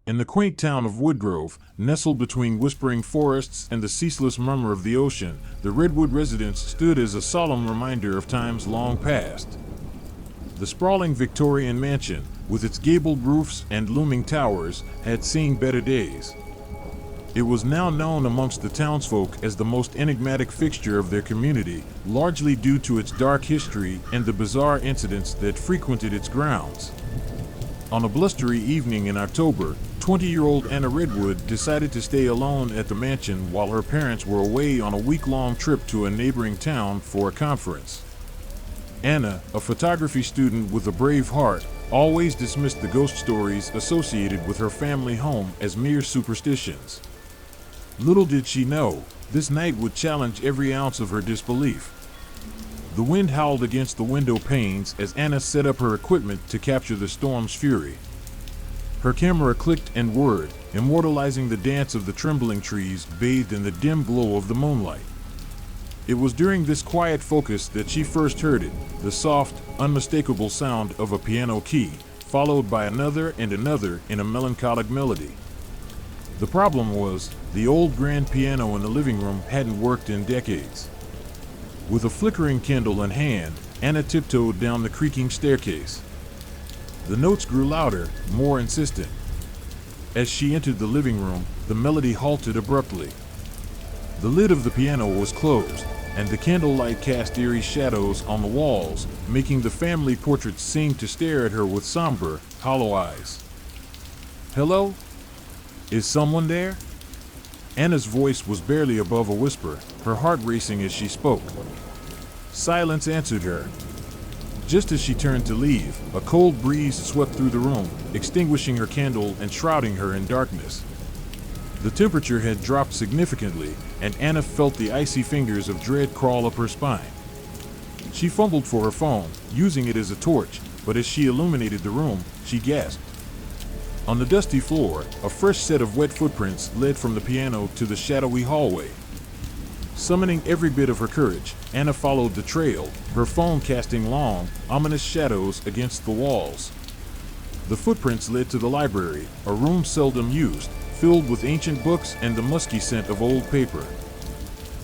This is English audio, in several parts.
In the quaint town of Woodgrove, nestled between whispering forests and the ceaseless murmur of the ocean, the Redwood residence stood as a solemn reminder of times long past. The sprawling Victorian mansion, with its gabled roofs and looming towers, had seen better days. It was now known amongst the townsfolk as the most enigmatic fixture of their community, largely due to its dark history and the bizarre incidents that frequented its grounds. On a blustery evening in October, 20-year-old Anna Redwood decided to stay alone at the mansion while her parents were away on a week-long trip to a neighboring town for a conference. Anna, a photography student with a brave heart, always dismissed the ghost stories associated with her family home as mere superstitions. Little did she know, this night would challenge every ounce of her disbelief. The wind howled against the window panes as Anna set up her equipment to capture the storm's fury. Her camera clicked and whirred, immortalizing the dance of the trembling trees bathed in the dim glow of the moonlight. It was during this quiet focus that she first heard it, the soft, unmistakable sound of a piano key, followed by another and another in a melancholic melody. The problem was, the old grand piano in the living room hadn't worked in decades. With a flickering candle in hand, Anna tiptoed down the creaking staircase. The notes grew louder, more insistent. As she entered the living room, the melody halted abruptly. The lid of the piano was closed, and the candlelight cast eerie shadows on the walls, making the family portraits seem to stare at her with somber, hollow eyes. "Hello? Is someone there?" Anna's voice was barely above a whisper, her heart racing as she spoke. Silence answered her. Just as she turned to leave, a cold breeze swept through the room, extinguishing her candle and shrouding her in darkness. The temperature had dropped significantly, and Anna felt the icy fingers of dread crawl up her spine. She fumbled for her phone, using it as a torch, but as she illuminated the room, she gasped. On the dusty floor, a fresh set of wet footprints led from the piano to the shadowy hallway. Summoning every bit of her courage, Anna followed the trail, her phone casting long, ominous shadows against the walls. The footprints led to the library, a room seldom used, filled with ancient books and the musky scent of old paper.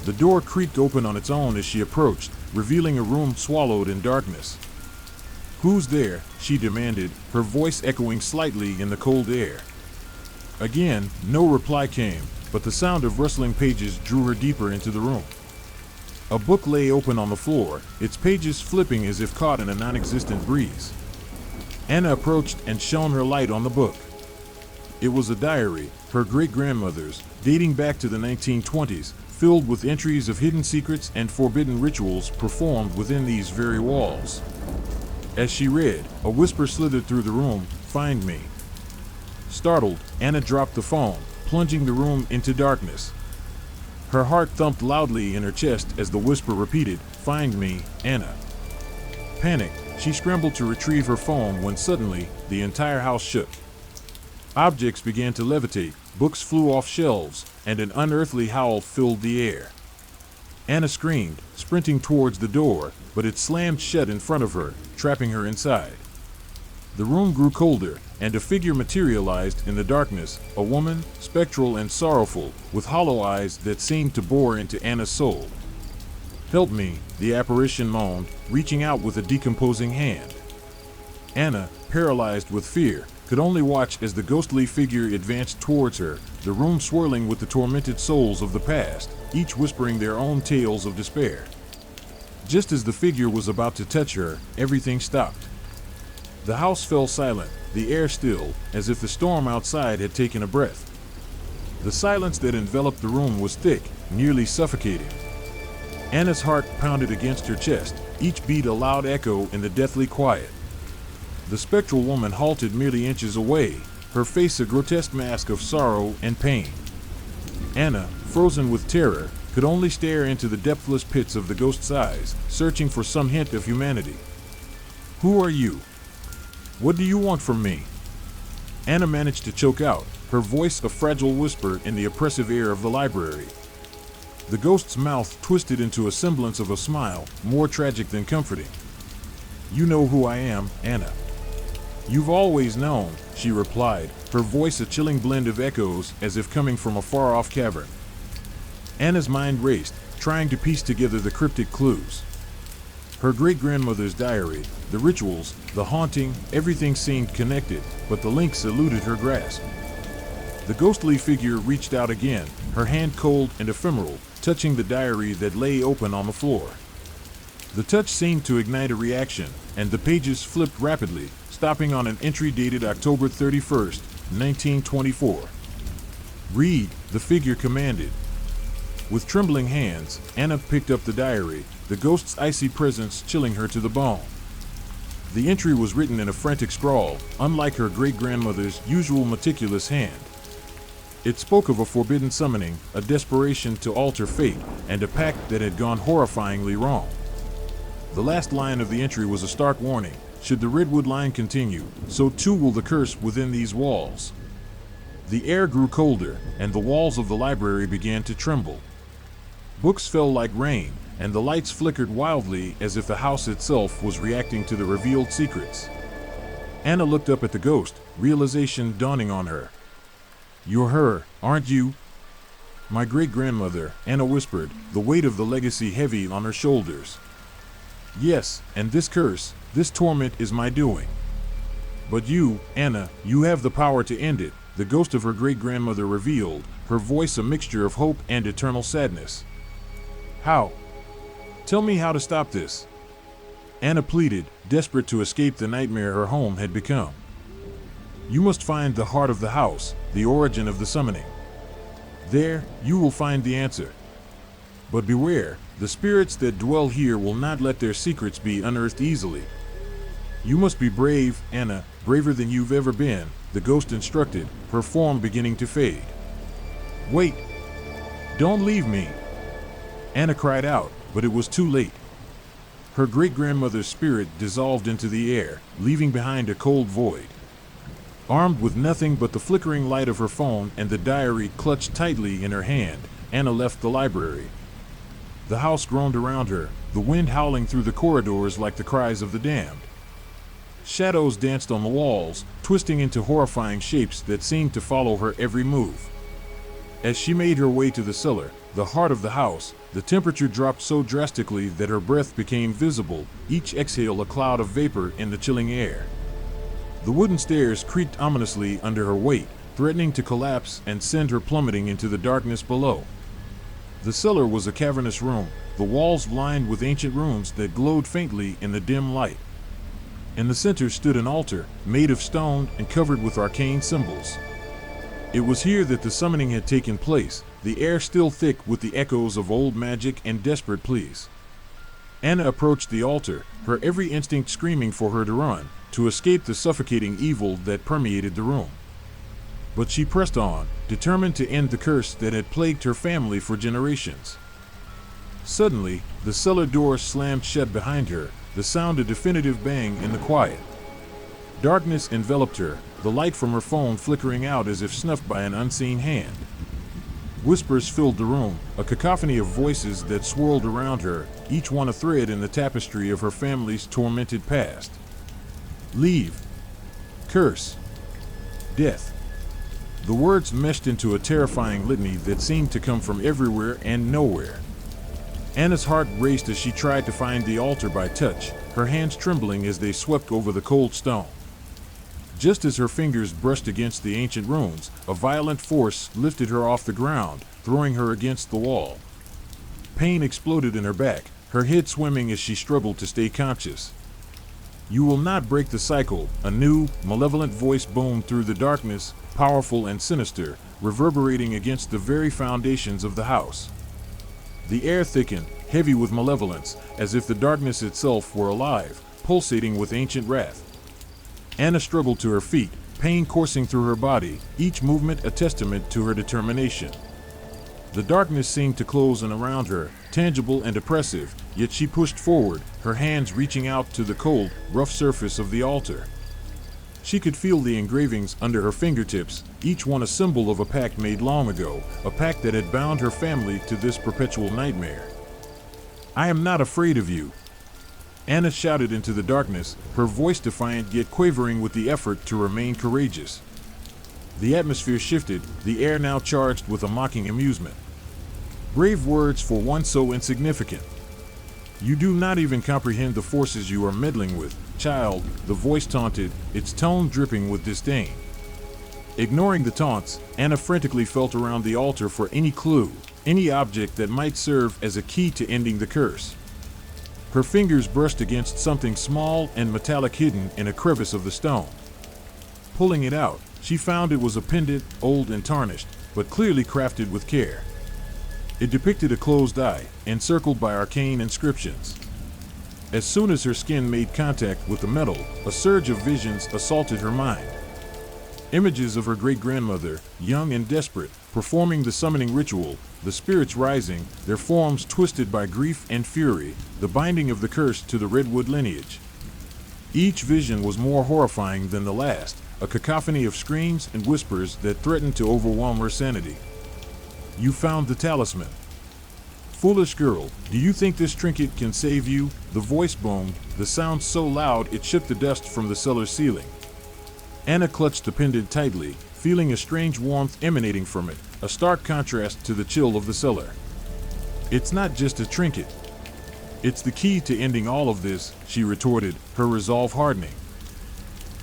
The door creaked open on its own as she approached, revealing a room swallowed in darkness. "Who's there?" she demanded, her voice echoing slightly in the cold air. Again, no reply came, but the sound of rustling pages drew her deeper into the room. A book lay open on the floor, its pages flipping as if caught in a non-existent breeze. Anna approached and shone her light on the book. It was a diary, her great-grandmother's, dating back to the 1920s, filled with entries of hidden secrets and forbidden rituals performed within these very walls. As she read, a whisper slithered through the room, "Find me." Startled, Anna dropped the phone, plunging the room into darkness. Her heart thumped loudly in her chest as the whisper repeated, "Find me, Anna." Panicked, she scrambled to retrieve her phone when suddenly, the entire house shook. Objects began to levitate, books flew off shelves, and an unearthly howl filled the air. Anna screamed, sprinting towards the door, but it slammed shut in front of her, trapping her inside. The room grew colder, and a figure materialized in the darkness, a woman, spectral and sorrowful, with hollow eyes that seemed to bore into Anna's soul. "Help me," the apparition moaned, reaching out with a decomposing hand. Anna, paralyzed with fear, could only watch as the ghostly figure advanced towards her, the room swirling with the tormented souls of the past, each whispering their own tales of despair. Just as the figure was about to touch her, everything stopped. The house fell silent, the air still, as if the storm outside had taken a breath. The silence that enveloped the room was thick, nearly suffocating. Anna's heart pounded against her chest, each beat a loud echo in the deathly quiet. The spectral woman halted merely inches away, her face a grotesque mask of sorrow and pain. Anna, frozen with terror, could only stare into the depthless pits of the ghost's eyes, searching for some hint of humanity. "Who are you? What do you want from me?" Anna managed to choke out, her voice a fragile whisper in the oppressive air of the library. The ghost's mouth twisted into a semblance of a smile, more tragic than comforting. "You know who I am, Anna." "You've always known," she replied, her voice a chilling blend of echoes as if coming from a far-off cavern. Anna's mind raced, trying to piece together the cryptic clues. Her great-grandmother's diary, the rituals, the haunting, everything seemed connected, but the links eluded her grasp. The ghostly figure reached out again, her hand cold and ephemeral, touching the diary that lay open on the floor. The touch seemed to ignite a reaction, and the pages flipped rapidly, stopping on an entry dated October 31st, 1924. "Read," the figure commanded. With trembling hands, Anna picked up the diary, the ghost's icy presence chilling her to the bone. The entry was written in a frantic scrawl, unlike her great-grandmother's usual meticulous hand. It spoke of a forbidden summoning, a desperation to alter fate, and a pact that had gone horrifyingly wrong. The last line of the entry was a stark warning: should the redwood line continue, so too will the curse within these walls. The air grew colder, and the walls of the library began to tremble. Books fell like rain, and the lights flickered wildly as if the house itself was reacting to the revealed secrets. Anna looked up at the ghost, realization dawning on her. "You're her, aren't you?" "My great-grandmother," Anna whispered, the weight of the legacy heavy on her shoulders. "Yes, and this curse, this torment is my doing." "But you, Anna, you have the power to end it," the ghost of her great-grandmother revealed, her voice a mixture of hope and eternal sadness. "How? Tell me how to stop this," Anna pleaded, desperate to escape the nightmare her home had become. "You must find the heart of the house, the origin of the summoning. There, you will find the answer. But beware, the spirits that dwell here will not let their secrets be unearthed easily. You must be brave, Anna, braver than you've ever been," the ghost instructed, her form beginning to fade. "Wait! Don't leave me!" Anna cried out, but it was too late. Her great-grandmother's spirit dissolved into the air, leaving behind a cold void. Armed with nothing but the flickering light of her phone and the diary clutched tightly in her hand, Anna left the library. The house groaned around her, the wind howling through the corridors like the cries of the damned. Shadows danced on the walls, twisting into horrifying shapes that seemed to follow her every move. As she made her way to the cellar, the heart of the house, the temperature dropped so drastically that her breath became visible, each exhale a cloud of vapor in the chilling air. The wooden stairs creaked ominously under her weight, threatening to collapse and send her plummeting into the darkness below. The cellar was a cavernous room, the walls lined with ancient runes that glowed faintly in the dim light. In the center stood an altar, made of stone and covered with arcane symbols. It was here that the summoning had taken place, the air still thick with the echoes of old magic and desperate pleas. Anna approached the altar, her every instinct screaming for her to run, to escape the suffocating evil that permeated the room. But she pressed on, determined to end the curse that had plagued her family for generations. Suddenly, the cellar door slammed shut behind her, the sound a definitive bang in the quiet. Darkness enveloped her, the light from her phone flickering out as if snuffed by an unseen hand. Whispers filled the room, a cacophony of voices that swirled around her, each one a thread in the tapestry of her family's tormented past. Leave. Curse. Death. The words meshed into a terrifying litany that seemed to come from everywhere and nowhere. Anna's heart raced as she tried to find the altar by touch, her hands trembling as they swept over the cold stone. Just as her fingers brushed against the ancient runes, a violent force lifted her off the ground, throwing her against the wall. Pain exploded in her back, her head swimming as she struggled to stay conscious. "You will not break the cycle," a new, malevolent voice boomed through the darkness, powerful and sinister, reverberating against the very foundations of the house. The air thickened, heavy with malevolence, as if the darkness itself were alive, pulsating with ancient wrath. Anna struggled to her feet, pain coursing through her body, each movement a testament to her determination. The darkness seemed to close in around her, tangible and oppressive, yet she pushed forward, her hands reaching out to the cold, rough surface of the altar. She could feel the engravings under her fingertips, each one a symbol of a pact made long ago, a pact that had bound her family to this perpetual nightmare. "I am not afraid of you." Anna shouted into the darkness, her voice defiant yet quavering with the effort to remain courageous. The atmosphere shifted, the air now charged with a mocking amusement. Brave words for one so insignificant. You do not even comprehend the forces you are meddling with, child, the voice taunted, its tone dripping with disdain. Ignoring the taunts, Anna frantically felt around the altar for any clue, any object that might serve as a key to ending the curse. Her fingers brushed against something small and metallic hidden in a crevice of the stone. Pulling it out, she found it was a pendant, old and tarnished, but clearly crafted with care. It depicted a closed eye, encircled by arcane inscriptions. As soon as her skin made contact with the metal, a surge of visions assaulted her mind. Images of her great-grandmother, young and desperate, performing the summoning ritual, the spirits rising, their forms twisted by grief and fury, the binding of the curse to the redwood lineage. Each vision was more horrifying than the last, a cacophony of screams and whispers that threatened to overwhelm her sanity. You found the talisman. Foolish girl, do you think this trinket can save you? The voice boomed, the sound so loud it shook the dust from the cellar ceiling. Anna clutched the pendant tightly, feeling a strange warmth emanating from it, a stark contrast to the chill of the cellar. It's not just a trinket. It's the key to ending all of this, she retorted, her resolve hardening.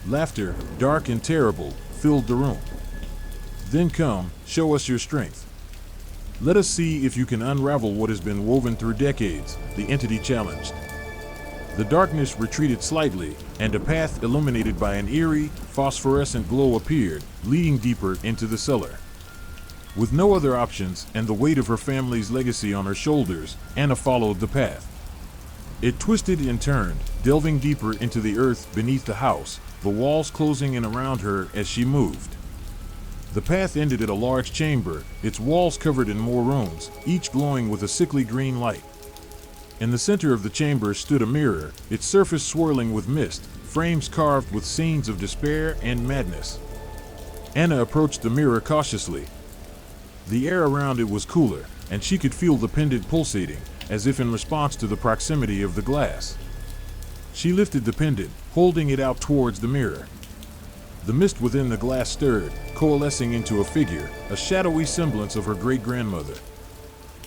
Laughter, dark and terrible, filled the room. Then come, show us your strength. Let us see if you can unravel what has been woven through decades, the entity challenged. The darkness retreated slightly, and a path illuminated by an eerie, phosphorescent glow appeared, leading deeper into the cellar. With no other options and the weight of her family's legacy on her shoulders, Anna followed the path. It twisted and turned, delving deeper into the earth beneath the house, the walls closing in around her as she moved. The path ended at a large chamber, its walls covered in more runes, each glowing with a sickly green light. In the center of the chamber stood a mirror, its surface swirling with mist, frames carved with scenes of despair and madness. Anna approached the mirror cautiously. The air around it was cooler, and she could feel the pendant pulsating, as if in response to the proximity of the glass. She lifted the pendant, holding it out towards the mirror. The mist within the glass stirred, coalescing into a figure, a shadowy semblance of her great-grandmother.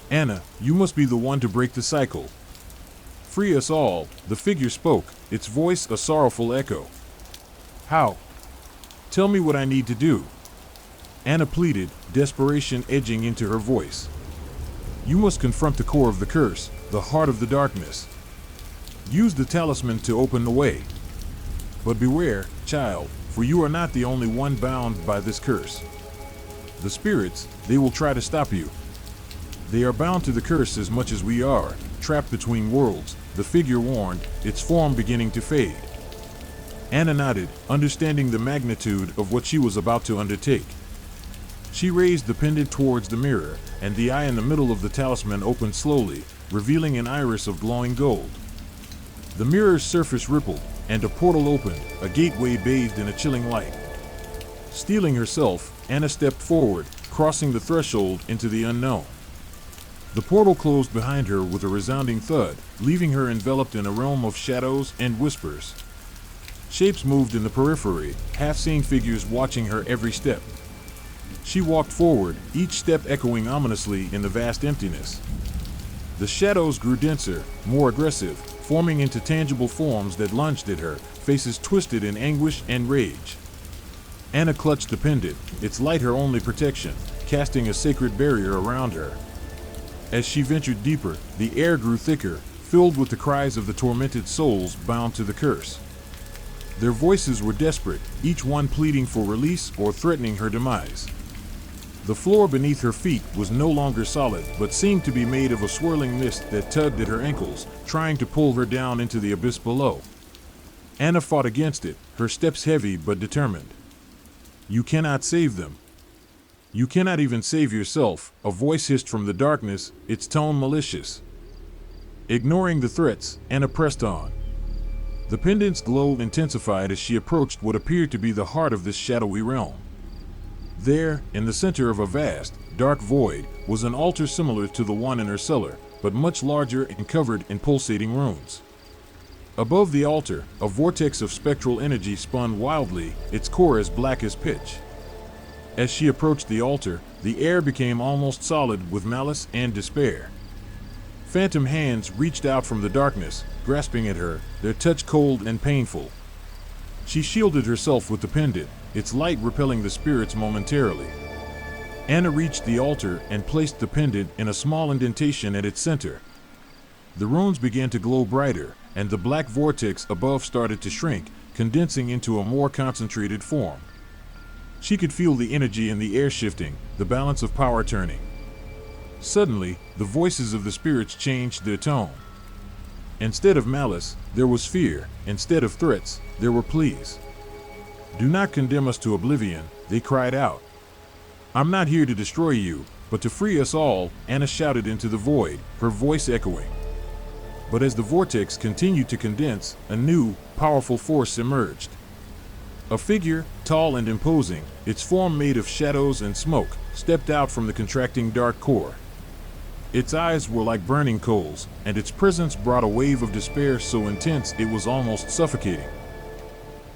Anna, you must be the one to break the cycle. Free us all, the figure spoke, its voice a sorrowful echo. How? Tell me what I need to do. Anna pleaded, desperation edging into her voice. You must confront the core of the curse, the heart of the darkness. Use the talisman to open the way. But beware, child, for you are not the only one bound by this curse. The spirits, they will try to stop you. They are bound to the curse as much as we are, trapped between worlds, the figure warned, its form beginning to fade. Anna nodded, understanding the magnitude of what she was about to undertake. She raised the pendant towards the mirror, and the eye in the middle of the talisman opened slowly, revealing an iris of glowing gold. The mirror's surface rippled, and a portal opened, a gateway bathed in a chilling light. Steeling herself, Anna stepped forward, crossing the threshold into the unknown. The portal closed behind her with a resounding thud, leaving her enveloped in a realm of shadows and whispers. Shapes moved in the periphery, half-seen figures watching her every step. She walked forward, each step echoing ominously in the vast emptiness. The shadows grew denser, more aggressive, forming into tangible forms that lunged at her, faces twisted in anguish and rage. Anna clutched the pendant, its light her only protection, casting a sacred barrier around her. As she ventured deeper, the air grew thicker, filled with the cries of the tormented souls bound to the curse. Their voices were desperate, each one pleading for release or threatening her demise. The floor beneath her feet was no longer solid, but seemed to be made of a swirling mist that tugged at her ankles, trying to pull her down into the abyss below. Anna fought against it, her steps heavy but determined. You cannot save them. You cannot even save yourself, a voice hissed from the darkness, its tone malicious. Ignoring the threats, Anna pressed on. The pendant's glow intensified as she approached what appeared to be the heart of this shadowy realm. There, in the center of a vast, dark void, was an altar similar to the one in her cellar, but much larger and covered in pulsating runes. Above the altar, a vortex of spectral energy spun wildly, its core as black as pitch. As she approached the altar, the air became almost solid with malice and despair. Phantom hands reached out from the darkness, grasping at her, their touch cold and painful. She shielded herself with the pendant, its light repelling the spirits momentarily. Anna reached the altar and placed the pendant in a small indentation at its center. The runes began to glow brighter, and the black vortex above started to shrink, condensing into a more concentrated form. She could feel the energy in the air shifting, the balance of power turning. Suddenly, the voices of the spirits changed their tone. Instead of malice, there was fear. Instead of threats, there were pleas. "Do not condemn us to oblivion," they cried out. "I'm not here to destroy you, but to free us all," Anna shouted into the void, her voice echoing. But as the vortex continued to condense, a new, powerful force emerged. A figure, tall and imposing, its form made of shadows and smoke, stepped out from the contracting dark core. Its eyes were like burning coals, and its presence brought a wave of despair so intense it was almost suffocating.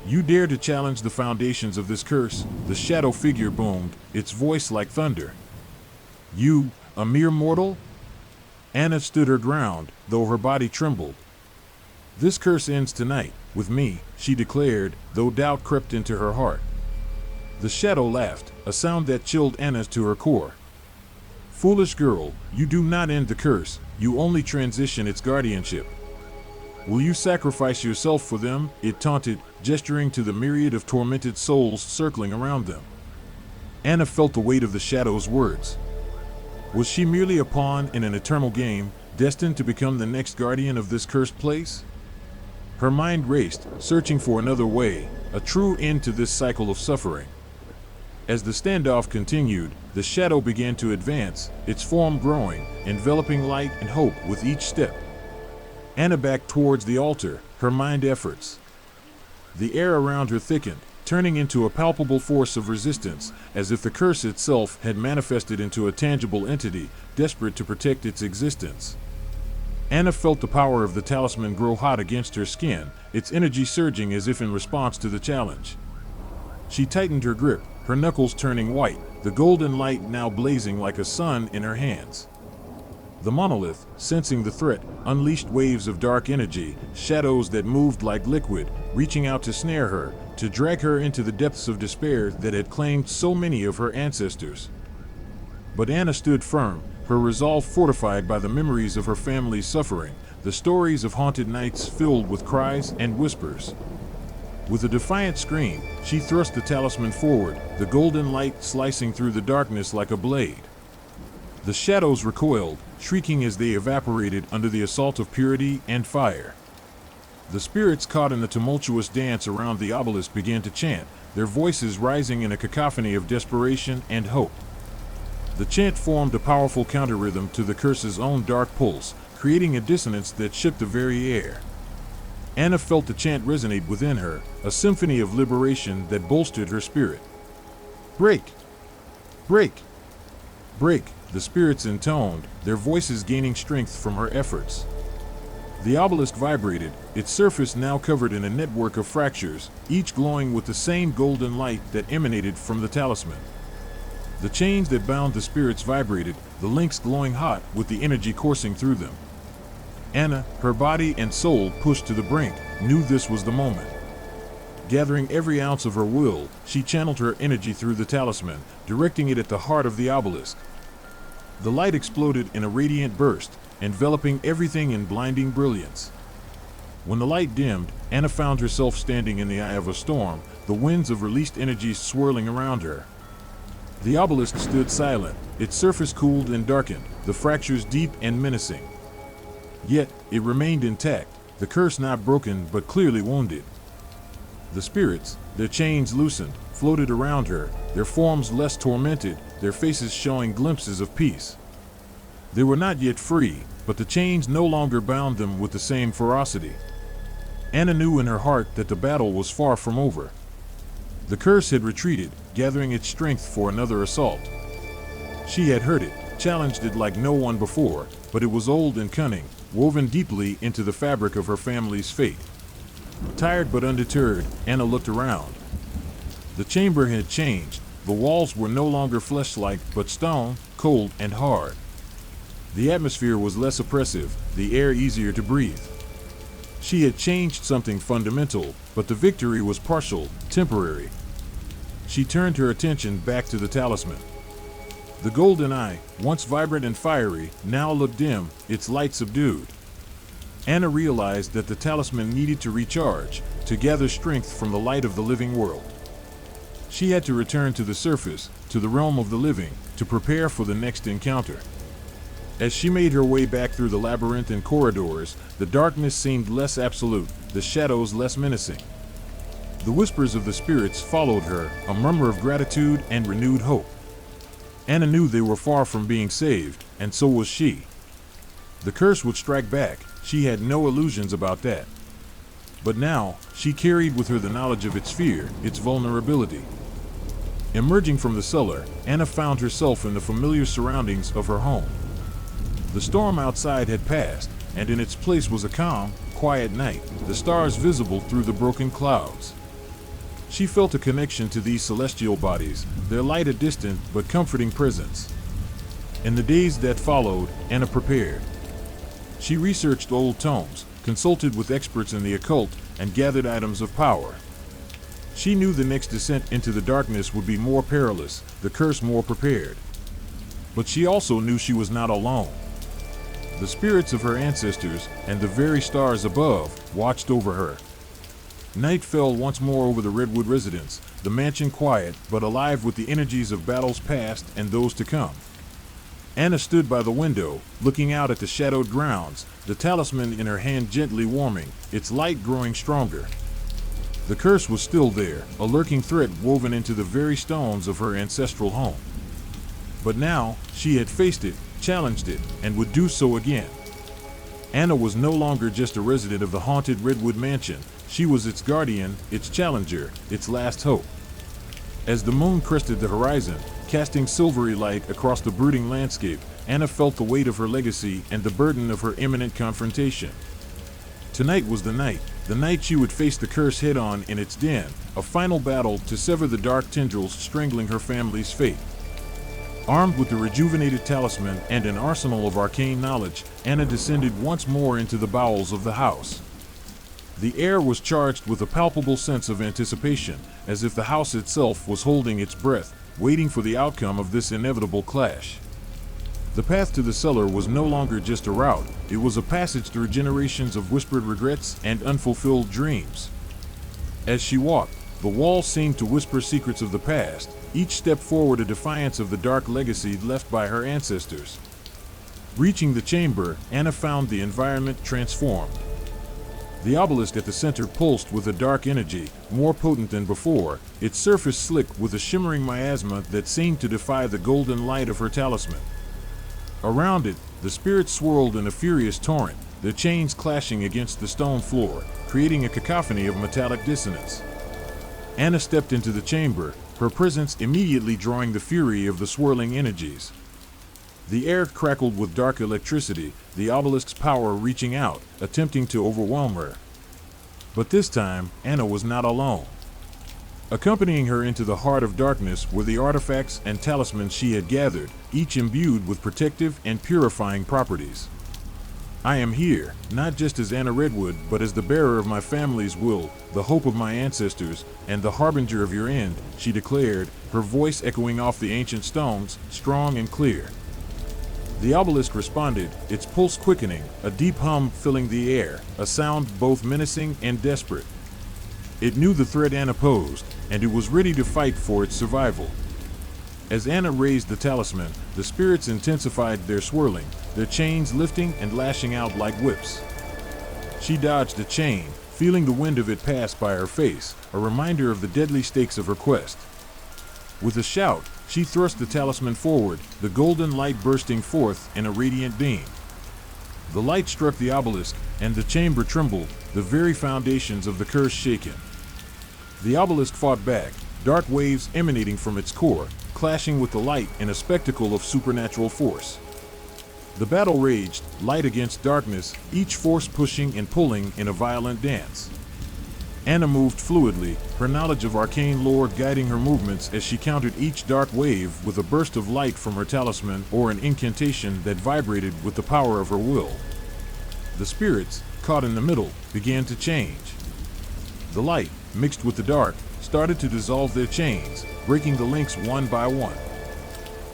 "You dare to challenge the foundations of this curse?" the shadow figure boomed, its voice like thunder. "You, a mere mortal?" Anna stood her ground, though her body trembled. "This curse ends tonight, with me," she declared, though doubt crept into her heart. The shadow laughed, a sound that chilled Anna to her core. "Foolish girl, you do not end the curse, you only transition its guardianship. Will you sacrifice yourself for them?" it taunted, gesturing to the myriad of tormented souls circling around them. Anna felt the weight of the shadow's words. Was she merely a pawn in an eternal game, destined to become the next guardian of this cursed place? Her mind raced, searching for another way, a true end to this cycle of suffering. As the standoff continued, the shadow began to advance, its form growing, enveloping light and hope with each step. Anna backed towards the altar, her mind efforts. The air around her thickened, turning into a palpable force of resistance, as if the curse itself had manifested into a tangible entity, desperate to protect its existence. Anna felt the power of the talisman grow hot against her skin, its energy surging as if in response to the challenge. She tightened her grip, her knuckles turning white, the golden light now blazing like a sun in her hands. The monolith, sensing the threat, unleashed waves of dark energy, shadows that moved like liquid, reaching out to snare her, to drag her into the depths of despair that had claimed so many of her ancestors. But Anna stood firm, her resolve fortified by the memories of her family's suffering, the stories of haunted nights filled with cries and whispers. With a defiant scream, she thrust the talisman forward, the golden light slicing through the darkness like a blade. The shadows recoiled, shrieking as they evaporated under the assault of purity and fire. The spirits caught in the tumultuous dance around the obelisk began to chant, their voices rising in a cacophony of desperation and hope. The chant formed a powerful counter-rhythm to the curse's own dark pulse, creating a dissonance that shook the very air. Anna felt the chant resonate within her, a symphony of liberation that bolstered her spirit. "Break! Break! Break!" the spirits intoned, their voices gaining strength from her efforts. The obelisk vibrated, its surface now covered in a network of fractures, each glowing with the same golden light that emanated from the talisman. The chains that bound the spirits vibrated, the links glowing hot with the energy coursing through them. Anna, her body and soul pushed to the brink, knew this was the moment. Gathering every ounce of her will, she channeled her energy through the talisman, directing it at the heart of the obelisk. The light exploded in a radiant burst, enveloping everything in blinding brilliance. When the light dimmed, Anna found herself standing in the eye of a storm, the winds of released energies swirling around her. The obelisk stood silent, its surface cooled and darkened, the fractures deep and menacing. Yet, it remained intact, the curse not broken but clearly wounded. The spirits, their chains loosened, floated around her, their forms less tormented, their faces showing glimpses of peace. They were not yet free, but the chains no longer bound them with the same ferocity. Anna knew in her heart that the battle was far from over. The curse had retreated, gathering its strength for another assault. She had heard it, challenged it like no one before, but it was old and cunning, woven deeply into the fabric of her family's fate. Tired but undeterred, Anna looked around. The chamber had changed. The walls were no longer flesh-like, but stone, cold and hard. The atmosphere was less oppressive, the air easier to breathe. She had changed something fundamental, but the victory was partial, temporary. She turned her attention back to the talisman. The golden eye, once vibrant and fiery, now looked dim, its light subdued. Anna realized that the talisman needed to recharge, to gather strength from the light of the living world. She had to return to the surface, to the realm of the living, to prepare for the next encounter. As she made her way back through the labyrinth and corridors, the darkness seemed less absolute, the shadows less menacing. The whispers of the spirits followed her, a murmur of gratitude and renewed hope. Anna knew they were far from being saved, and so was she. The curse would strike back, she had no illusions about that. But now, she carried with her the knowledge of its fear, its vulnerability. Emerging from the cellar, Anna found herself in the familiar surroundings of her home. The storm outside had passed, and in its place was a calm, quiet night, the stars visible through the broken clouds. She felt a connection to these celestial bodies, their light a distant but comforting presence. In the days that followed, Anna prepared. She researched old tomes, consulted with experts in the occult, and gathered items of power. She knew the next descent into the darkness would be more perilous, the curse more prepared. But she also knew she was not alone. The spirits of her ancestors, and the very stars above, watched over her. Night fell once more over the Redwood residence, the mansion quiet but alive with the energies of battles past and those to come. Anna stood by the window, looking out at the shadowed grounds, the talisman in her hand gently warming, its light growing stronger. The curse was still there, a lurking threat woven into the very stones of her ancestral home. But now, she had faced it, challenged it, and would do so again. Anna was no longer just a resident of the haunted Redwood mansion. She was its guardian, its challenger, its last hope. As the moon crested the horizon, casting silvery light across the brooding landscape, Anna felt the weight of her legacy and the burden of her imminent confrontation. Tonight was the night she would face the curse head-on in its den, a final battle to sever the dark tendrils strangling her family's fate. Armed with the rejuvenated talisman and an arsenal of arcane knowledge, Anna descended once more into the bowels of the house. The air was charged with a palpable sense of anticipation, as if the house itself was holding its breath, waiting for the outcome of this inevitable clash. The path to the cellar was no longer just a route, it was a passage through generations of whispered regrets and unfulfilled dreams. As she walked, the walls seemed to whisper secrets of the past, each step forward a defiance of the dark legacy left by her ancestors. Reaching the chamber, Anna found the environment transformed. The obelisk at the center pulsed with a dark energy, more potent than before, its surface slick with a shimmering miasma that seemed to defy the golden light of her talisman. Around it, the spirits swirled in a furious torrent, their chains clashing against the stone floor, creating a cacophony of metallic dissonance. Anna stepped into the chamber, her presence immediately drawing the fury of the swirling energies. The air crackled with dark electricity, the obelisk's power reaching out, attempting to overwhelm her. But this time, Anna was not alone. Accompanying her into the heart of darkness were the artifacts and talismans she had gathered, each imbued with protective and purifying properties. I am here, not just as Anna Redwood, but as the bearer of my family's will, the hope of my ancestors, and the harbinger of your end, she declared, her voice echoing off the ancient stones, strong and clear. The obelisk responded, its pulse quickening, a deep hum filling the air, a sound both menacing and desperate. It knew the threat Anna posed, and it was ready to fight for its survival. As Anna raised the talisman, the spirits intensified their swirling, their chains lifting and lashing out like whips. She dodged a chain, feeling the wind of it pass by her face, a reminder of the deadly stakes of her quest. With a shout, she thrust the talisman forward, the golden light bursting forth in a radiant beam. The light struck the obelisk, and the chamber trembled, the very foundations of the curse shaken. The obelisk fought back, dark waves emanating from its core, clashing with the light in a spectacle of supernatural force. The battle raged, light against darkness, each force pushing and pulling in a violent dance. Anna moved fluidly, her knowledge of arcane lore guiding her movements as she countered each dark wave with a burst of light from her talisman or an incantation that vibrated with the power of her will. The spirits, caught in the middle, began to change. The light, mixed with the dark, started to dissolve their chains, breaking the links one by one.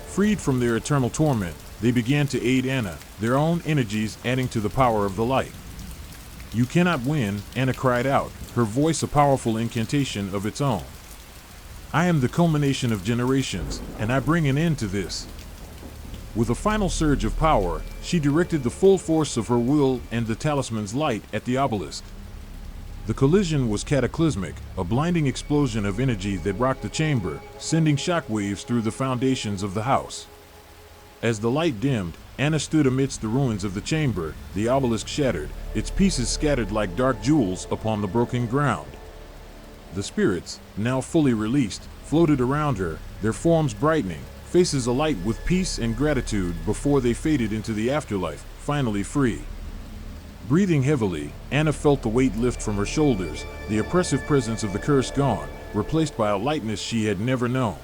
Freed from their eternal torment, they began to aid Anna, their own energies adding to the power of the light. "You cannot win," Anna cried out, her voice a powerful incantation of its own. "I am the culmination of generations, and I bring an end to this." With a final surge of power, she directed the full force of her will and the talisman's light at the obelisk. The collision was cataclysmic, a blinding explosion of energy that rocked the chamber, sending shockwaves through the foundations of the house. As the light dimmed, Anna stood amidst the ruins of the chamber, the obelisk shattered, its pieces scattered like dark jewels upon the broken ground. The spirits, now fully released, floated around her, their forms brightening, faces alight with peace and gratitude before they faded into the afterlife, finally free. Breathing heavily, Anna felt the weight lift from her shoulders, the oppressive presence of the curse gone, replaced by a lightness she had never known.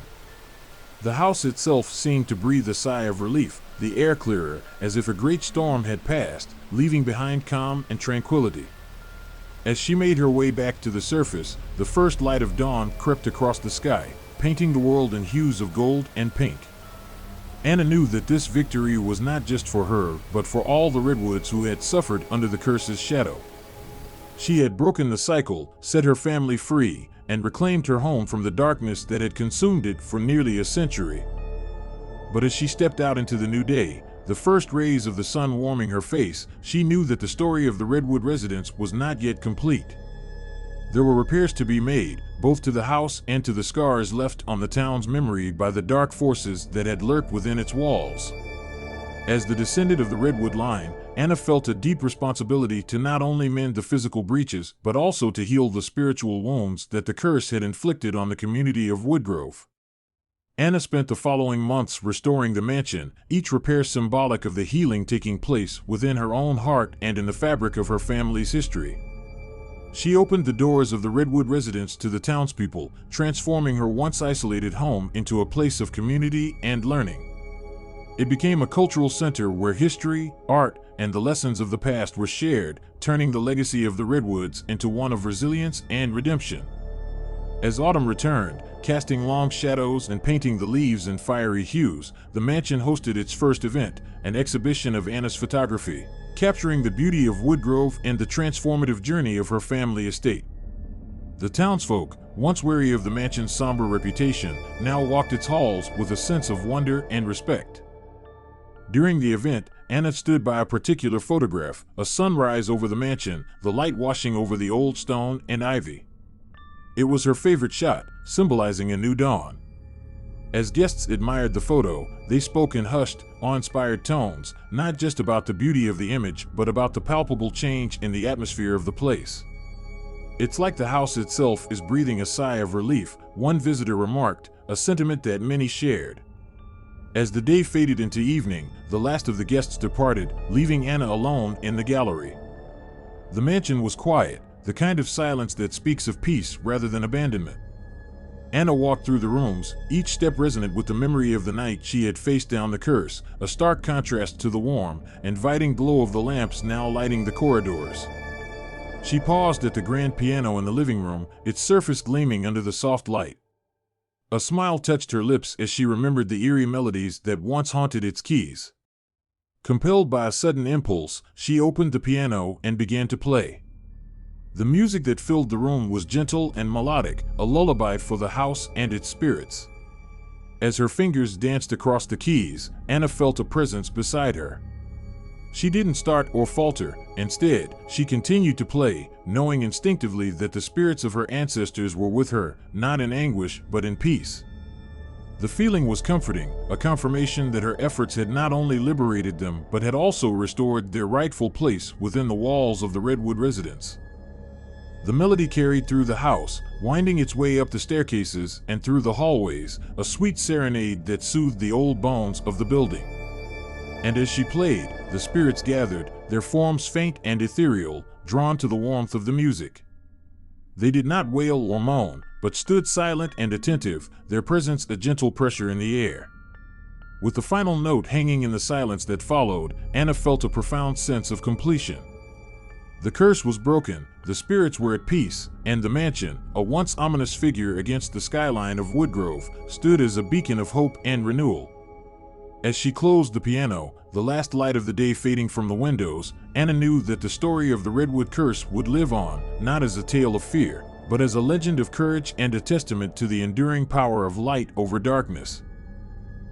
The house itself seemed to breathe a sigh of relief, the air clearer, as if a great storm had passed, leaving behind calm and tranquility. As she made her way back to the surface, the first light of dawn crept across the sky, painting the world in hues of gold and pink. Anna knew that this victory was not just for her, but for all the Redwoods who had suffered under the curse's shadow. She had broken the cycle, set her family free, and reclaimed her home from the darkness that had consumed it for nearly a century. But as she stepped out into the new day, the first rays of the sun warming her face, she knew that the story of the Redwood residence was not yet complete. There were repairs to be made, both to the house and to the scars left on the town's memory by the dark forces that had lurked within its walls. As the descendant of the Redwood line, Anna felt a deep responsibility to not only mend the physical breaches, but also to heal the spiritual wounds that the curse had inflicted on the community of Woodgrove. Anna spent the following months restoring the mansion, each repair symbolic of the healing taking place within her own heart and in the fabric of her family's history. She opened the doors of the Redwood residence to the townspeople, transforming her once isolated home into a place of community and learning. It became a cultural center where history, art, and the lessons of the past were shared, turning the legacy of the Redwoods into one of resilience and redemption. As autumn returned, casting long shadows and painting the leaves in fiery hues, the mansion hosted its first event, an exhibition of Anna's photography, capturing the beauty of Woodgrove and the transformative journey of her family estate. The townsfolk, once wary of the mansion's somber reputation, now walked its halls with a sense of wonder and respect. During the event, Anna stood by a particular photograph, a sunrise over the mansion, the light washing over the old stone and ivy. It was her favorite shot, symbolizing a new dawn. As guests admired the photo, they spoke in hushed, awe-inspired tones, not just about the beauty of the image, but about the palpable change in the atmosphere of the place. "It's like the house itself is breathing a sigh of relief," one visitor remarked, a sentiment that many shared. As the day faded into evening, the last of the guests departed, leaving Anna alone in the gallery. The mansion was quiet, the kind of silence that speaks of peace rather than abandonment. Anna walked through the rooms, each step resonant with the memory of the night she had faced down the curse, a stark contrast to the warm, inviting glow of the lamps now lighting the corridors. She paused at the grand piano in the living room, its surface gleaming under the soft light. A smile touched her lips as she remembered the eerie melodies that once haunted its keys. Compelled by a sudden impulse, she opened the piano and began to play. The music that filled the room was gentle and melodic, a lullaby for the house and its spirits. As her fingers danced across the keys, Anna felt a presence beside her. She didn't start or falter. Instead, she continued to play, knowing instinctively that the spirits of her ancestors were with her, not in anguish, but in peace. The feeling was comforting, a confirmation that her efforts had not only liberated them, but had also restored their rightful place within the walls of the Redwood residence. The melody carried through the house, winding its way up the staircases and through the hallways, a sweet serenade that soothed the old bones of the building. And as she played, the spirits gathered, their forms faint and ethereal, drawn to the warmth of the music. They did not wail or moan, but stood silent and attentive, their presence a gentle pressure in the air. With the final note hanging in the silence that followed, Anna felt a profound sense of completion. The curse was broken, the spirits were at peace, and the mansion, a once ominous figure against the skyline of Woodgrove, stood as a beacon of hope and renewal. As she closed the piano, the last light of the day fading from the windows, Anna knew that the story of the Redwood Curse would live on, not as a tale of fear, but as a legend of courage and a testament to the enduring power of light over darkness.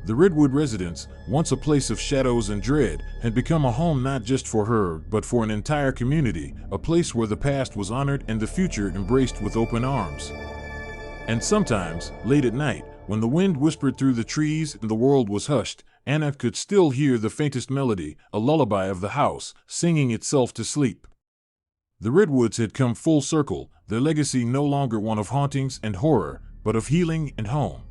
The Redwood residence, once a place of shadows and dread, had become a home not just for her, but for an entire community, a place where the past was honored and the future embraced with open arms. And sometimes, late at night, when the wind whispered through the trees and the world was hushed, Anna could still hear the faintest melody, a lullaby of the house, singing itself to sleep. The Redwoods had come full circle, their legacy no longer one of hauntings and horror, but of healing and home.